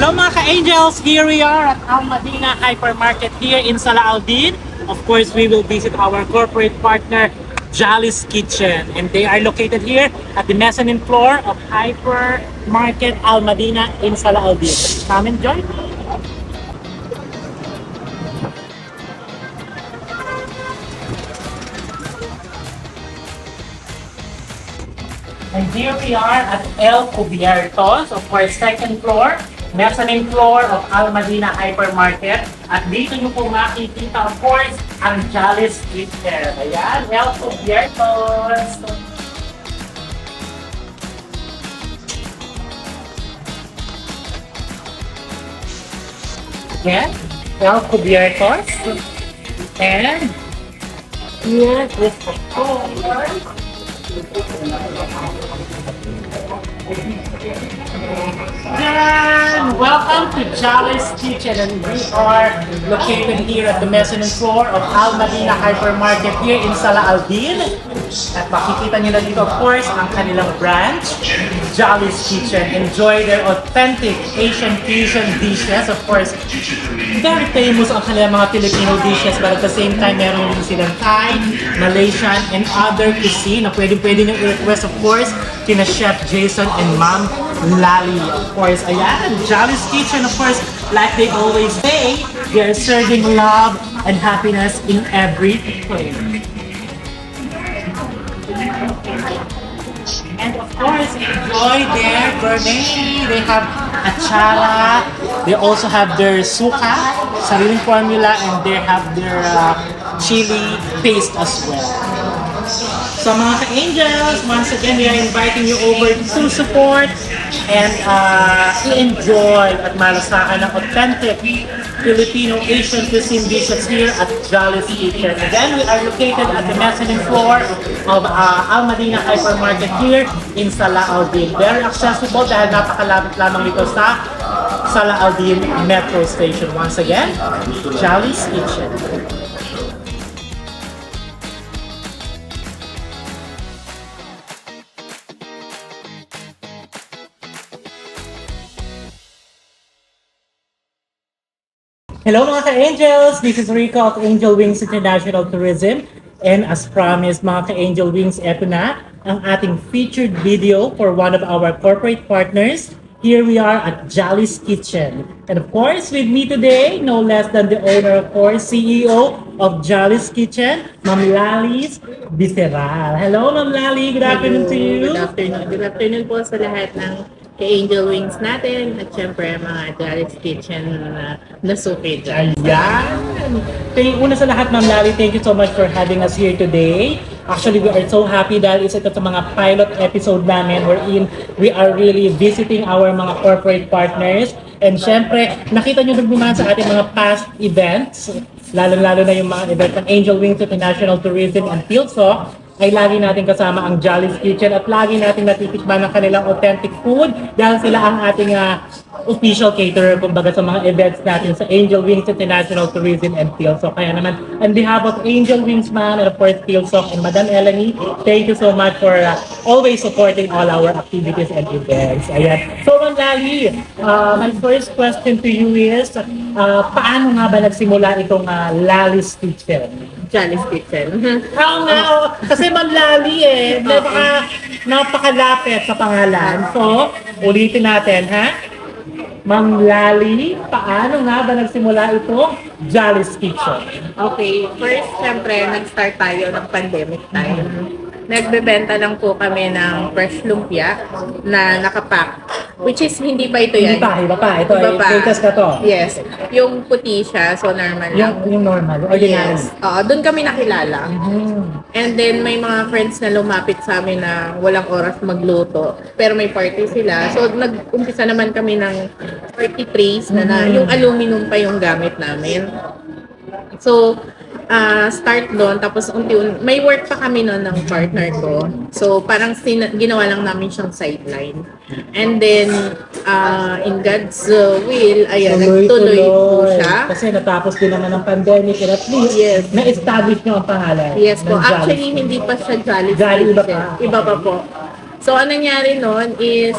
Hello mga ka-angels! Here we are at Al Madina Hypermarket here in Salah Al Din. Of course, we will visit our corporate partner, Jolly's Kitchen. And they are located here at the mezzanine floor of Hypermarket Al Madina in Salah Al Din. Come and join. And here we are at El Cubiertos, of course, second floor, mezzanine floor of Al Madina Hypermarket. At dito nyo po makikita, of course, ang Jolly's Kitchen. Ayan, El Cubiertos. Again, El Cubiertos. And here is the floor. Yan! Welcome to Jolly's Kitchen, and we are located here at the mezzanine floor of Al Madina Hypermarket here in Salah Al Din. At makikita nyo na dito, of course, ang kanilang branch, Jolly's Kitchen. Enjoy their authentic Asian fusion dishes. Of course, very famous ang kanilang mga Filipino dishes, but at the same time, meron din silang Thai, Malaysian, and other cuisine na pwede nyo i-request, of course, kina Chef Jason and Ma'am Lali. Of course, ayan, Jolly's Kitchen, of course, like they always say, they're serving love and happiness in every plate. And of course, enjoy their gourmet. They have achara. They also have their suka, sariling formula, and they have their chili paste as well. So mga ka-angels, once again, we are inviting you over to support and enjoy at malasahan ng authentic Filipino Asian cuisine dishes here at Jolly's Kitchen. Again, we are located at the mezzanine floor of Al Madina Hypermarket here in Salah Al Din. Very accessible dahil napakalapit lamang dito sa Salah Al Din Metro Station. Once again, Jolly's Kitchen. Hello mga ka-angels! This is Rico of Angel Wings International Tourism. And as promised mga ka-angel wings, eto na ang ating featured video for one of our corporate partners. Here we are at Jolly's Kitchen. And of course, with me today, no less than the owner, of course, CEO of Jolly's Kitchen, Ma'am Lali's Visceral. Hello Ma'am Lali, good afternoon to you. Good afternoon. Good afternoon po sa lahat ng Angel Wings natin at syempre mga Jolly's Kitchen na suki dyan. Ayan! Una sa lahat, Ma'am Lali, thank you so much for having us here today. Actually, we are so happy dahil isa ito sa mga pilot episode namin wherein we are really visiting our mga corporate partners. And syempre, nakita nyo naman sa ating mga past events, lalo-lalo na yung mga event ng Angel Wings International Tourism and PhilSoc, ay lagi natin kasama ang Jolly's Kitchen at lagi natin natitikman ng kanilang authentic food dahil sila ang ating official caterer kumbaga sa mga events natin sa Angel Wings International Tourism and PhilSoc. Kaya naman, on behalf of Angel Wings Man and of course PhilSoc and Madam Eleni, thank you so much for always supporting all our activities and events. Ayan. So Ma'am Lali, my first question to you is, paano nga ba nagsimula itong Lali's Kitchen? Jolly's Kitchen. Oo nga, kasi Ma'am Lali napakalapit sa pangalan. So, ulitin natin, ha? Ma'am Lali, paano nga ba nagsimula itong Jolly's Kitchen? Okay, first syempre nag-start tayo ng pandemic time. Nagbebenta lang po kami ng fresh lumpia na nakapack. Which is hindi pa ito yan. Iba pa. Ito Iba ay pa. latest na to. Yes. Yung puti siya, so normal lang. Yung normal, ordinary. Yes. Doon kami nakilala. Mm. And then may mga friends na lumapit sa amin na walang oras magluto. Pero may party sila. So nag-umpisa naman kami ng party trays na yung aluminum pa yung gamit namin. So, start doon, tapos unti-unti, may work pa kami noon ng partner ko. So, parang ginawa lang namin siyang sideline. And then, in God's will, ayan, nagtuloy po siya. Kasi natapos din naman ng pandemic, and at least, Yes. na-establish nyo ang pangalan. Yes po. ng Jolly's Actually, hindi pa siya Jolly's Jolly, iba Kitchen. pa. Iba pa po. So, anong nangyari noon is,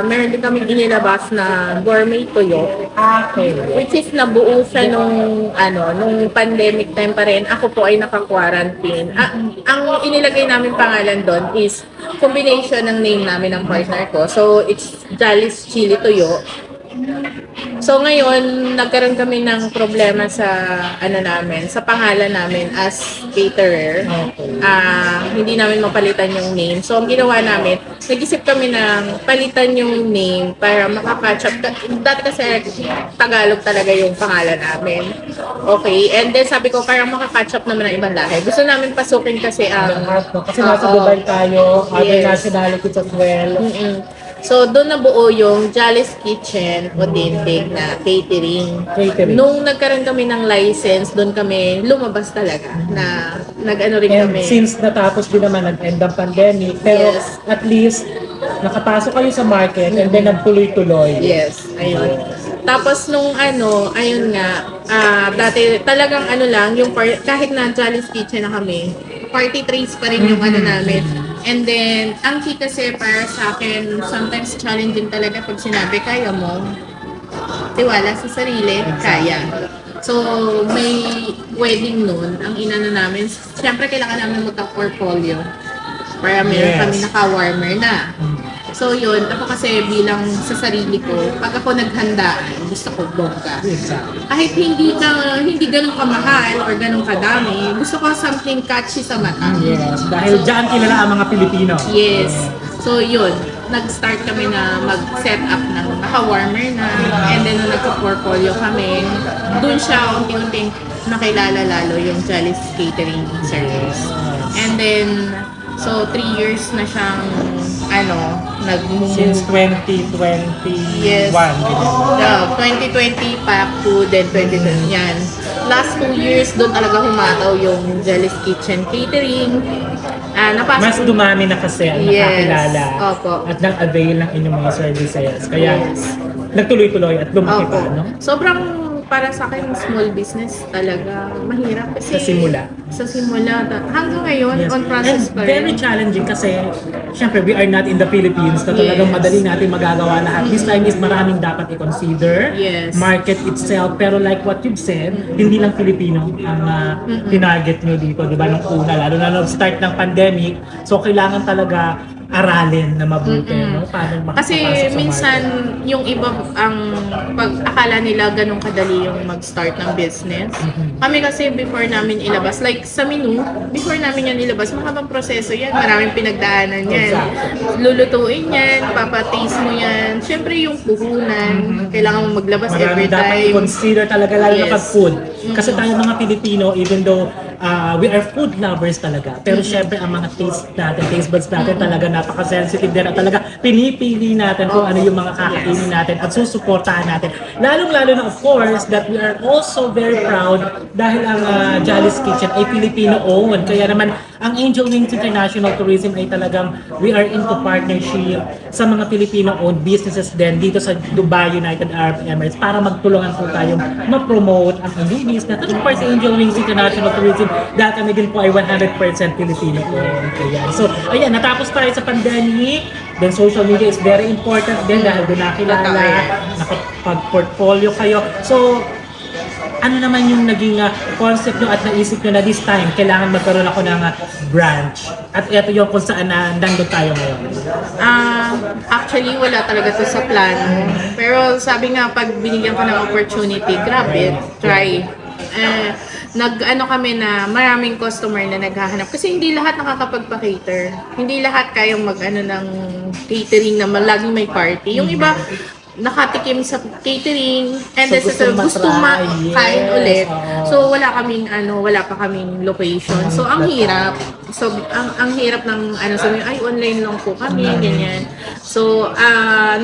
meron din kami inilabas na gourmet tuyo. Okay. Which is nabuo siya nung pandemic time pa rin. Ako po ay naka-quarantine. Ang inilagay namin pangalan doon is combination ng name namin ng partner ko. So, it's Jolly's Chili Tuyo. So ngayon, nagkaroon kami ng problema sa sa pangalan namin as caterer. Hindi namin mapalitan yung name. So ang ginawa namin, nag-isip kami ng palitan yung name para makaka-catch up. Dati kasi Tagalog talaga yung pangalan namin. Okay, and then sabi ko parang makaka-catch up naman ng ibang lahi. Gusto namin pasukin kasi ang Kasi nasa Dubai tayo, other Yes. nationalities as well. So, doon nabuo yung Jolly's Kitchen Authentic na catering. Nung nagkaroon kami ng license, doon kami lumabas talaga na nag-ano rin And kami. since natapos din naman nag-end ang pandemic, pero Yes. at least nakapasok kayo sa market and then nagtuloy-tuloy. Yes, ayun. Tapos nung ayun nga, dati talagang lang, yung kahit na Jolly's Kitchen na kami, party trays pa rin yung namin. And then, ang key kasi para sa akin, sometimes challenging talaga pag sinabi, kaya mo, tiwala sa sarili, kaya. So, may wedding noon, ang inano namin, siyempre kailangan namin magka-portfolio para meron kami naka-warmer na. So yun, ako kasi bilang sa sarili ko, pag ako naghanda, gusto ko bongga. Exactly. Kahit hindi ganun kamahal or ganun kadami, gusto ko something catchy sa mata. Yes, dahil dyan kilala ang mga Pilipino. Yes. So yun, nag-start kami na mag-set up ng naka-warmer na, and then nung nagka-portfolio kami, dun siya unti-unting nakilala lalo yung Jolly's Catering Service. And then, so 3 years na siyang nag-move. Since 2021. Yes. ganyan. 2020 pa to then 2020 yan. Last 2 years doon talaga humataw yung Jolly's Kitchen Catering. Mas dumami na kasi ang nakakilala Opo. at nag-avail ng inyong mga services. Kaya nagtuloy-tuloy at lumaki pa, no? Sobrang para sa akin, small business talaga mahirap kasi Sa simula. Hanggang ngayon, Yes. on process And pa very rin. challenging kasi syempre we are not in the Philippines na talagang Yes. madali natin magagawa lahat. This time is maraming dapat i-consider. Yes. Market itself. Pero like what you've said, hindi lang Filipino ang tinarget nyo dito. Di ba? Nung una, lalo na nung start ng pandemic. So kailangan talaga aralin na mabuti. No? Paano Kasi makapasok sa minsan market. yung iba ang pag-akala nila ganun kadali yung mag-start ng business. Kami kasi before namin ilabas, like sa menu, before namin yan ilabas, mahabang proseso yan, maraming pinagdaanan yan. Lulutuin yan, papataste mo yan. Siyempre yung puhunan, kailangan mo maglabas every dapat time. i-consider talaga lalo na Yes. pag food. Kasi tayo mga Pilipino, even though we are food lovers talaga, pero syempre ang mga taste buds natin talaga napaka-sensitive din at talaga pinipili natin kung ano yung mga kakainin natin at susuportahan natin. Lalong-lalo na of course that we are also very proud dahil ang Jolly's Kitchen ay Filipino-owned. Kaya naman ang Angel Wings International Tourism ay talagang we are into partnership sa mga Filipino-owned businesses din dito sa Dubai, United Arab Emirates para magtulungan po tayong ma-promote ang inyong business. At of course, Angel Wings International Tourism dahil kami din po ay 100% Filipino-owned. Kaya. So, ayan, natapos tayo sa pandemic. Then social media is very important din dahil doon nakilala, nakapag-portfolio kayo. So, ano naman yung naging concept nyo at naisip nyo na this time, kailangan magkaroon ako ng branch. At ito yung kung saan nandun tayo ngayon. Actually, wala talaga to sa plano. Pero sabi nga, pag binigyan ko ng opportunity, grab it, try. Nag-ano kami na maraming customer na naghahanap. Kasi hindi lahat nakakapagpa-cater. Hindi lahat kayang mag-ano ng catering na laging may party. Yung iba, nakatikim sa catering and then gusto makain ulit. So wala pa kaming location. So ang hirap. So ang hirap ng sabi ay online lang po kami ganyan. So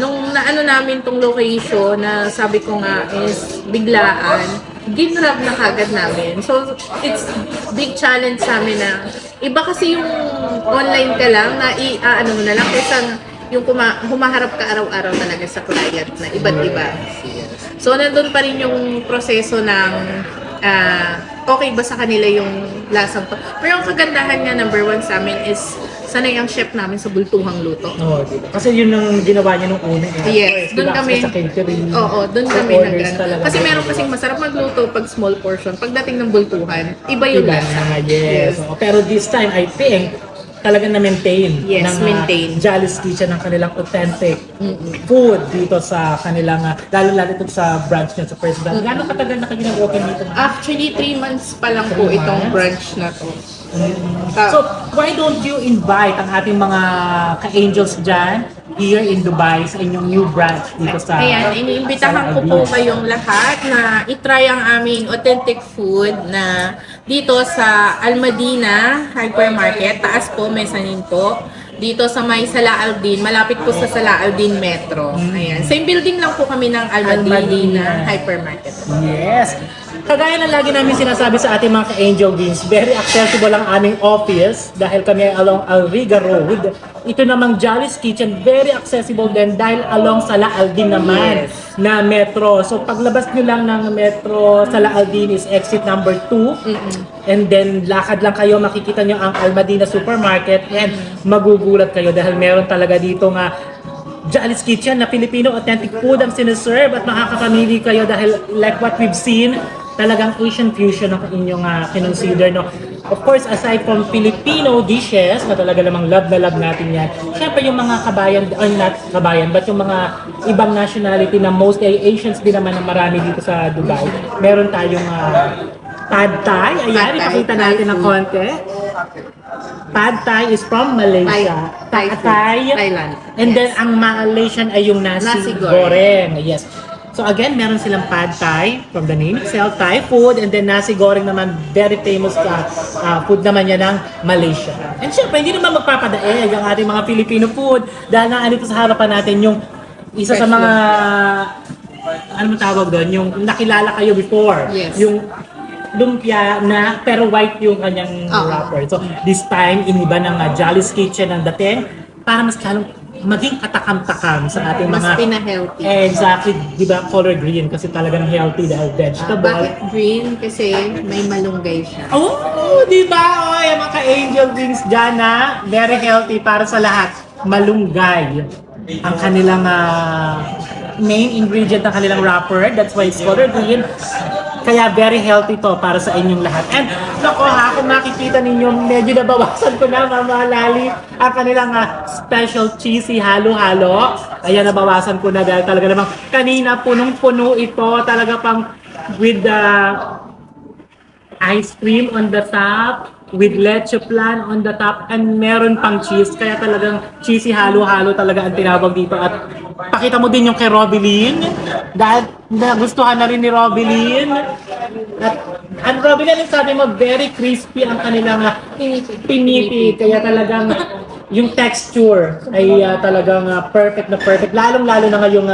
nung naano namin tong location na sabi ko nga is biglaan, ginrab na kagad namin. So it's big challenge sa amin na iba kasi yung online ka lang na mo na lang kaysa yung humaharap ka araw-araw talaga sa client na iba't iba. So, nandun pa rin yung proseso ng okay ba sa kanila yung lasang to. Pero yung kagandahan nga, number one sa amin is sanay ang chef namin sa bultuhang luto. Oh, diba? Kasi yun ang ginawa niya nung una. Yes, doon Diba? kami. Sa catering. Oo, doon Sa kami orders nag talaga. Kasi meron kasing masarap magluto pag small portion. Pagdating ng bultuhan, iba yung Diba? lasa. Yes. Oo. Pero this time, I think, talagang na-maintain Yes, ng maintain. Jolly's Kitchen ng kanilang authentic food dito sa kanilang, lalo-lalo dito sa branch niya, sa first branch. Gano'ng katagal na kayo nag-open dito? Actually, 3 months pa lang po 3 itong months? branch na to. So, why don't you invite ang ating mga ka-angels dyan here in Dubai sa inyong new branch dito sa... Ayan, iniimbitahan ko po kayong lahat na itry ang aming authentic food na dito sa Almadina Hypermarket. Taas po, mezzanine po. Dito sa may Sala Aldin, malapit po sa Sala Aldin Metro. Ayan. Same building lang po kami ng Almadina Almadina. Hypermarket. Yes. Kagaya na lagi namin sinasabi sa ating mga ka-angel beings, very accessible ang aming office dahil kami ay along Alriga Road. Ito namang Jolly's Kitchen, very accessible din dahil along Sala Aldin naman na metro. So paglabas nyo lang ng metro, Sala Aldin is exit number 2. And then lakad lang kayo, makikita nyo ang Almadina Supermarket and magugulat kayo dahil meron talaga dito nga Jolly's Kitchen na Filipino authentic food ang sinaserve at makakapamili kayo dahil like what we've seen, talagang Asian fusion ang inyong kinonsider, no? Of course, aside from Filipino dishes, na talaga namang love na love natin yan, syempre yung mga kabayan, or not kabayan, but yung mga ibang nationality na most ay Asians din naman na marami dito sa Dubai. Meron tayong Pad Thai. Ayan, ipakita natin ng konti. Pad Thai is from Malaysia. Thailand. And then, ang Malaysian ay yung nasi, Nasi goreng. Yes. So again, meron silang Pad Thai from the name itself, Thai food, and then nasi goreng naman, very famous food naman yan ng Malaysia. And syempre, hindi naman magpapadaig ang ating mga Filipino food dahil naandito sa harapan natin yung isa sa mga, ano mo tawag doon, yung nakilala kayo before. Yes. Yung lumpia na pero white yung kanyang wrapper. So this time, iniba ng Jolly's Kitchen ang dating para mas lalong maging katakam-takam sa ating Mas mga... pina-healthy. Exactly, di ba? Color green kasi talagang healthy dahil vegetable. Bakit green? Kasi may malunggay siya. Oh, di ba? Oh, yung mga angel wings dyan na very healthy para sa lahat. Malunggay ang kanilang main ingredient ng kanilang wrapper. That's why it's color green. Kaya very healthy to para sa inyong lahat. And nako kung makikita ninyo, medyo nabawasan ko na, Mama Lali, ang kanilang special cheesy halo-halo. Ayan, nabawasan ko na dahil talaga namang kanina punong-puno ito. Talaga pang with the ice cream on the top, with leche flan on the top, and meron pang cheese. Kaya talagang cheesy halo-halo talaga ang tinawag dito. At pakita mo din yung kay Robilyn dahil nagustuhan na rin ni Robilyn. At Robilyn, sabi mo, very crispy ang kanilang pinipig. Kaya talagang yung texture ay talagang perfect na perfect. Lalong-lalo na ngayong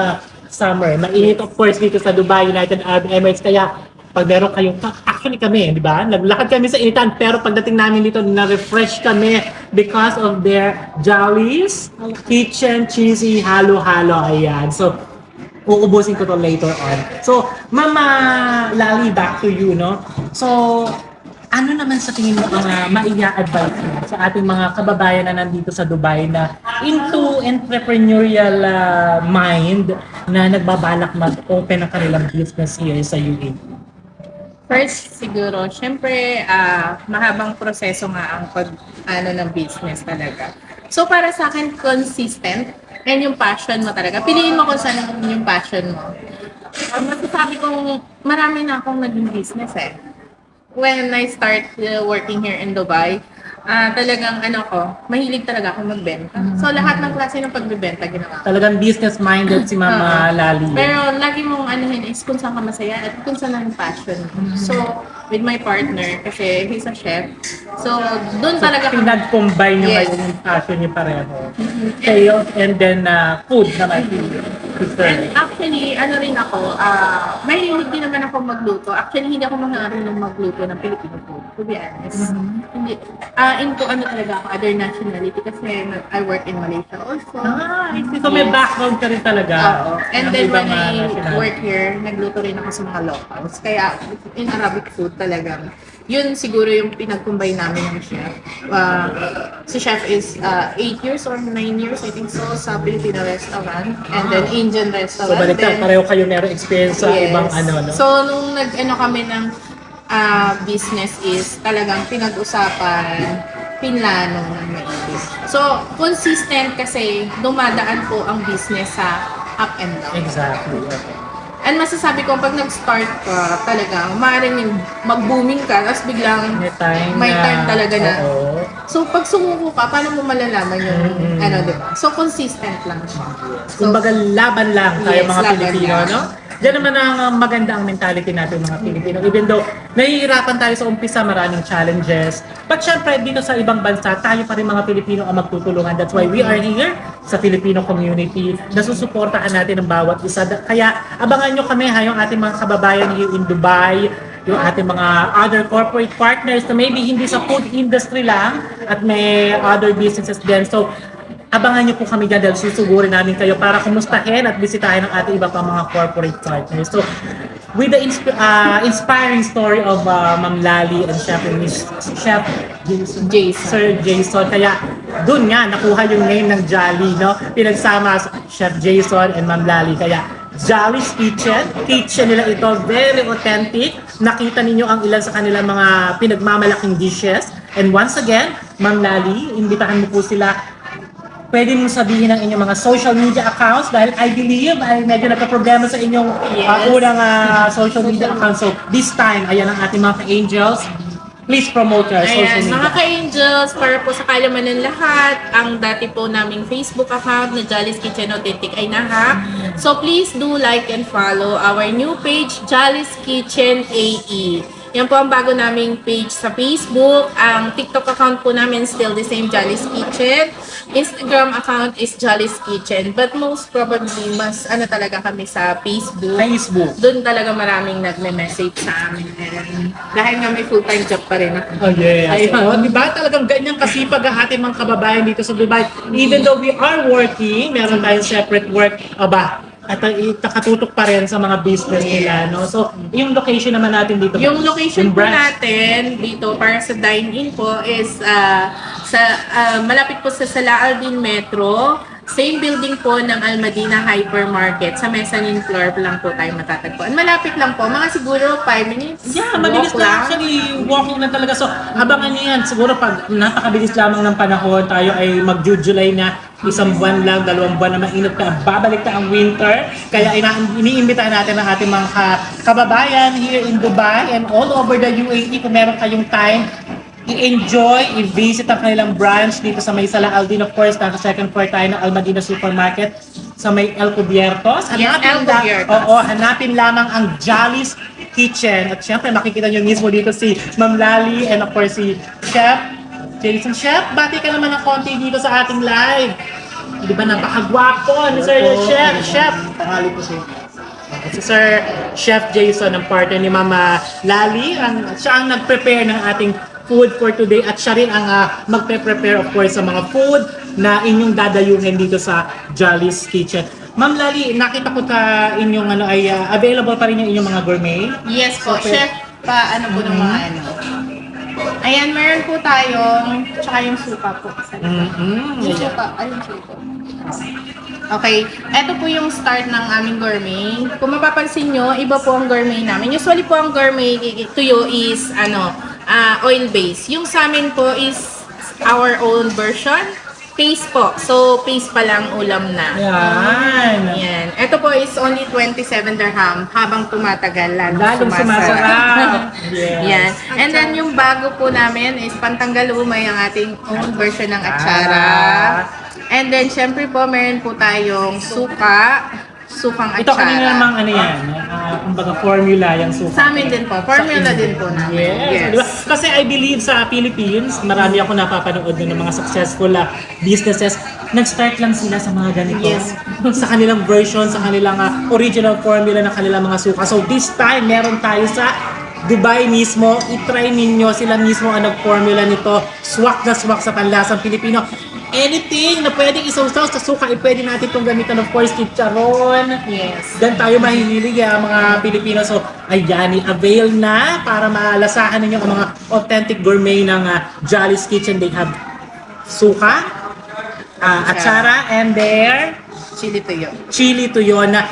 summer. Mainit of course dito sa Dubai, United Arab Emirates. Kaya pag meron kayong, actually kami, di ba? Naglakad kami sa initan, pero pagdating namin dito, na-refresh kami because of their Jolly's Kitchen Cheesy Halo-Halo. Ayan. So, uubusin ko to later on. So, Mama Lali, back to you, no? So, ano naman sa tingin mo ang maiya-advise mo sa ating mga kababayan na nandito sa Dubai na into entrepreneurial mind na nagbabalak mag-open ng kanilang business here sa UAE? First, siguro, syempre, mahabang proseso nga ang ng business talaga. So, para sa akin, consistent and yung passion mo talaga. Piliin mo kung saan yung passion mo. Masasabi kong marami na akong naging business eh. When I start working here in Dubai, talagang mahilig talaga ako magbenta. So, lahat ng klase ng pagbibenta ginawa ko. Talagang business-minded si Mama Lali. Pero lagi mong is kung saan ka masaya at kung saan ang passion mo. So, with my partner, kasi he's a chef. So, doon talaga pinag-combine nyo Yes. ngayon yung passion nyo pareho. Sales and then food naman. And actually, rin ako, mahilig din naman ako magluto. Actually, hindi ako marunong magluto ng Filipino food, to be honest. Hindi. Into talaga ako, other nationality kasi I work in Malaysia also. I see. So may background ka rin talaga. Oo. And ng then ibang, when I nationality. work here, nagluto rin ako sa mga locals. Kaya in Arabic food talagang yun siguro yung pinag-combine namin ng chef. Si chef is 8 years or 9 years, I think so, sa Filipino restaurant. And then Indian So restaurant. baliktad, Then, pareho kayo meron experience sa yes. ibang ano, no? So, nung nag-ano kami ng business is talagang pinag-usapan, pinlano ng maigi. So, consistent kasi dumadaan po ang business sa up and down. Exactly. Okay. And masasabi ko, pag nag-start ka, talagang maaaring mag-booming ka, tapos biglang may time talaga na. Oo. So, pag sumuko ka, paano mo malalaman yung ano, diba? So, consistent lang siya. So, Kumbaga laban lang tayo Yes, mga laban Pilipino, lang. no? Diyan naman ang maganda ang mentality natin mga Pilipino. Even though nahihirapan tayo sa umpisa, maraming challenges. But syempre, dito sa ibang bansa, tayo pa rin mga Pilipino ang magtutulungan. That's why we are here sa Filipino community. Nasusuportahan natin ang bawat isa. Kaya abangan nyo kami, yung ating mga kababayan here in Dubai, yung ating mga other corporate partners na maybe hindi sa food industry lang at may other businesses din. So, abangan niyo po kami dyan dahil susugurin namin kayo para kumustahin at bisitahin ang ating iba pang mga corporate partners. So, with the inspiring story of Ma'am Lali and Chef Jason. Sir Jason, kaya dun nga nakuha yung name ng Jolly, no? Pinagsama Chef Jason and Ma'am Lali. Kaya Jolly's kitchen nila ito, very authentic. Nakita ninyo ang ilan sa kanilang mga pinagmamalaking dishes. And once again, Ma'am Lali, imbitahan mo po sila. Pwede mong sabihin ang inyong mga social media accounts dahil I believe ay medyo nagka-problema sa inyong unang social media accounts. So this time, ayan ang ating mga ka-angels. Please promote your social Ayan, media. mga ka-angels, para po sa kalaman ng lahat, ang dati po naming Facebook account na Jolly's Kitchen Authentic ay nahack. So please do like and follow our new page, Jolly's Kitchen AE. Yan po ang bago naming page sa Facebook. Ang TikTok account po namin still the same, Jolly's Kitchen. Instagram account is Jolly's Kitchen. But most probably, mas ano talaga kami sa Facebook. Doon talaga maraming nagme-message sa amin. And dahil nga may full-time job pa rin ako. Oh yes. Ayun. Oh, diba? Talagang ganyan kasipag ang ating mga kababayan dito sa Dubai. Even though we are working, meron tayong separate work. Aba, at nakatutok pa rin sa mga business nila, no? So, yung location naman natin dito. Yung location po branch. natin dito para sa dine-in po is malapit po sa Sala Aldin Metro. Same building po ng Almadina Hypermarket. Sa mezzanine floor lang po tayo matatagpuan. Malapit lang po. Mga siguro 5 minutes. Yeah, mabilis walk lang. Actually, walking na talaga. So, abangan niyo yan. Siguro pag napakabilis lamang ng panahon, tayo ay mag-July na, isang buwan lang, 2 buwan na mainit na, babalik na ang winter. Kaya iniimbitahan natin ang ating mga kababayan here in Dubai and all over the UAE kung meron kayong time, i-enjoy, i-visit ang kanilang branch dito sa may Sala Aldin. Of course, nasa second floor tayo ng Almadina Supermarket sa may El Cubiertos. Hanapin lamang ang Jolly's Kitchen. At syempre, makikita nyo mismo dito si Ma'am Lali and of course si Chef Jason. Chef, bati ka naman ng konti dito sa ating live. Di ba napakagwapo ni Sir Chef? Tanghali po siya. Si Sir Chef Jason, ang partner ni Mama Lali, siya ang nag-prepare ng ating food for today at siya rin ang magpe-prepare of course sa mga food na inyong dadayuhin dito sa Jolly's Kitchen. Ma'am Lali, nakita ko inyong ay available pa rin yung inyong mga gourmet? Yes po, Okay. chef pa ano po ng mga ano. Ayan, meron po tayong tsaka yung suka po. Yung suka, ayun suka. Okay, eto po yung start ng aming gourmet. Kung mapapansin nyo, iba po ang gourmet namin. Usually po ang gourmet tuyo is oil base. Yung sa amin po is our own version. Paste po. So, paste pa lang ulam na. Yan. Yan. Ito po is only 27 dirham habang tumatagal Lalong sumasarap. Yan. And then yung bago po namin is pantanggal umay ang ating own version ng atsara. And then syempre po meron po tayong sukang atsara. Ito kanina namang yan, kumbaga formula yung suka. Sa amin din po. Formula din po namin. Yes. Diba? Kasi I believe sa Philippines, marami ako napapanood ng mga successful businesses. Nag-start lang sila sa mga ganito. Yes. Sa kanilang version, sa kanilang original formula ng kanilang mga suka. So this time, meron tayo sa Dubai mismo. I-try ninyo, sila mismo ang nag-formula nito. Swak na swak sa panlasang Pilipino. anything na pwedeng isawsaw sa suka, pwede natin itong gamitan, of course, chicharon. Yes. Diyan tayo mahihilig mga Pilipino. So, ayan, i-avail na para malasahan ninyo ang mga authentic gourmet ng Jolly's Kitchen. They have suka, atsara, and their Chili tuyo. chili tuyo na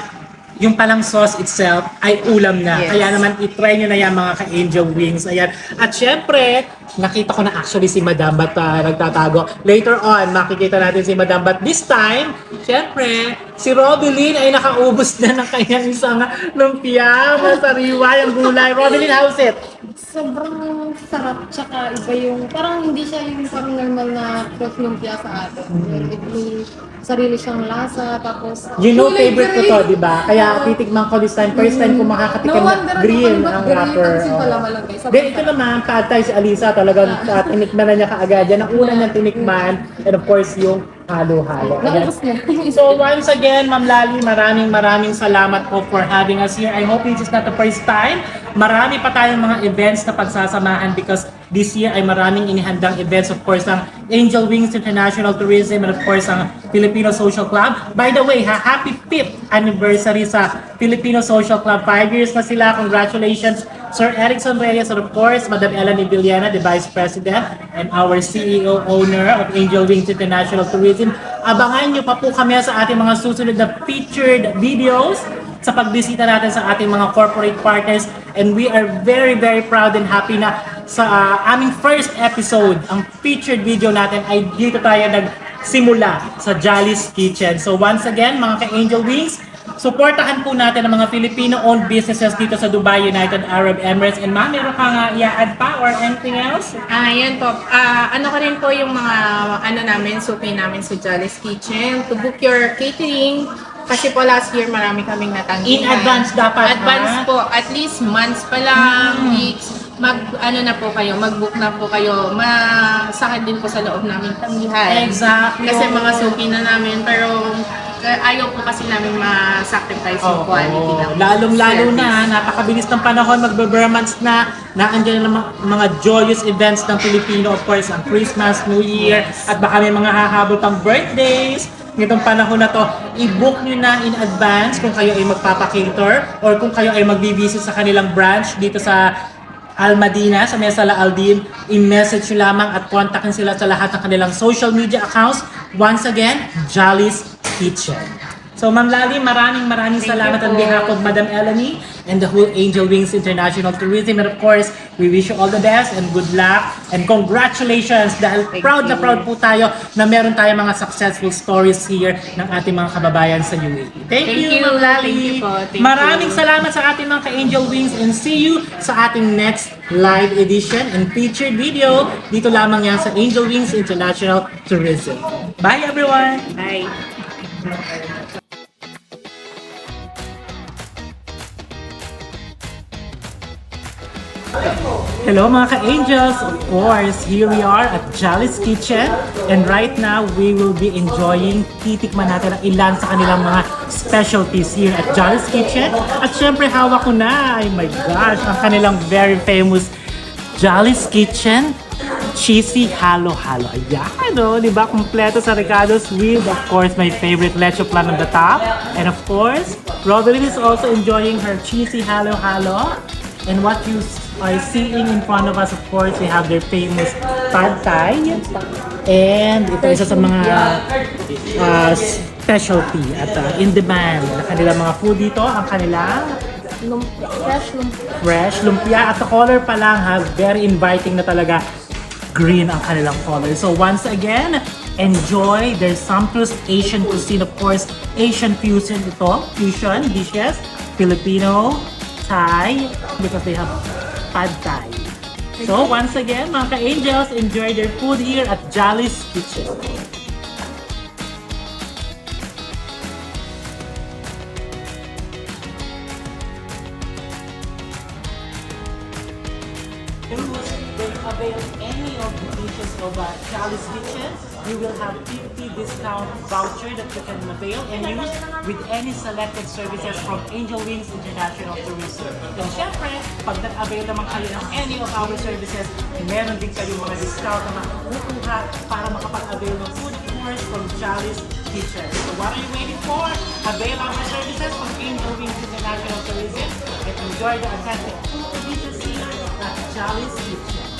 yung palang sauce itself ay ulam na. Yes. Kaya naman itry nyo na yan mga ka-angel wings. Ayan. At syempre, nakita ko na actually si Madam Bat nagtatago. Later on, makikita natin si Madam Bat. This time, syempre, si Robilyn ay nakaubos na ng kanyang isang lumpia. Masariwa yung gulay. Robilyn, how's it? Sobrang sarap, tsaka iba yung, parang hindi siya yung parang normal na cross lumpia sa atin. May sarili siyang lasa, tapos You know, kulay favorite ko green. to, di ba? Kaya titikman ko this time. First time ko makakatikim No na wonder green naman ang ba't wrapper. Kasi Oh. pala malagay. Then ito naman, pad thai si Alisa, talagang tinikman na niya kaagad. Yan ang una niyang tinikman. And of course, yung halo-halo. Ayan. Naubos niya. So once again, Ma'am Lali, maraming salamat po for having us here. I hope this is not the first time. Marami pa tayong mga events na pagsasamahan because this year ay maraming inihandang events. Of course, ang Angel Wings International Tourism and of course, ang Filipino Social Club. By the way, happy 5th anniversary sa Filipino Social Club. 5 years na sila. Congratulations, Sir Erickson Reyes, and of course, Madam Elanie Villena, the Vice President and our CEO owner of Angel Wings International Tourism. Abangan nyo pa po kami sa ating mga susunod na featured videos sa pagbisita natin sa ating mga corporate partners, and we are very proud and happy na sa aming first episode, ang featured video natin ay dito tayo nagsimula sa Jolly's Kitchen. So once again, mga ka-Angel Wings, supportahan po natin ang mga Filipino-owned businesses dito sa Dubai, United Arab Emirates. And ma'am, meron ka nga i-add pa or anything else? Yan po. Ano ko rin po yung mga namin, suki namin sa Jolly's Kitchen to book your catering. Kasi po last year marami kaming natanggihan. In advance dapat, Advance ha? po. At least months pa lang, weeks. Na po kayo, mag-book na po kayo. Masakit din po sa loob namin tanggihan. Exactly. Kasi mga suki na namin. Pero ayaw po kasi namin ma-sacrifice yung quality ng Lalong-lalo service. na, napakabilis ng panahon, magbe-bare months na, naandyan na mga joyous events ng Pilipino, of course, ang Christmas, New Year, at baka may mga hahabol pang birthdays. Nitong panahon na to, i-book nyo na in advance kung kayo ay magpapakater or kung kayo ay magbibisit sa kanilang branch dito sa Al Madina, sa Mesa La Aldin. I-message nyo lamang at kontakin sila sa lahat ng kanilang social media accounts. Once again, Jolly's Kitchen. So Ma'am Lali, maraming salamat on behalf of Madam Elanie and the whole Angel Wings International Tourism. And of course, we wish you all the best and good luck and congratulations dahil proud na proud po tayo na meron tayong mga successful stories here ng ating mga kababayan sa UAE. Thank you, Ma'am Lali. Thank you po. Thank Maraming you. salamat sa ating mga ka-Angel Wings and see you sa ating next live edition and featured video. Dito lamang yan sa Angel Wings International Tourism. Bye everyone! Bye. Hello mga ka-angels! Of course, here we are at Jolly's Kitchen and right now we will be enjoying, titikman natin ang ilan sa kanilang mga specialties here at Jolly's Kitchen. At syempre hawak ko na, oh my gosh, ang kanilang very famous Jolly's Kitchen Cheesy Halo-Halo. Ayan, no? Diba? Kompleto sa recados with, of course, my favorite leche plan on the top. And of course, Rodelyn is also enjoying her Cheesy Halo-Halo. And what you are seeing in front of us, of course, we have their famous pad thai. And ito isa sa mga specialty at in demand na kanilang mga food dito. Ang kanilang Fresh lumpia. fresh lumpia at the color pa lang has very inviting na talaga. Green ang kanilang color. So once again, enjoy their sumptuous Asian cuisine. Of course, Asian fusion fusion dishes, Filipino, Thai, because they have pad Thai. So once again, mga ka-angels, enjoy their food here at Jolly's Kitchen. When you avail any of the dishes of Jolly's Kitchen, you will have 50 discount voucher that you can avail and use with any selected services from Angel Wings International Tourism. And syempre, pag nag-avail naman kayo ng any of our services, meron din kayong mga discount na makukuha para makapag-avail ng food offers from Jolly's Kitchen. So what are you waiting for? Avail our services from Green Moving International Tourism and enjoy the authentic food dishes here at Jolly's Kitchen.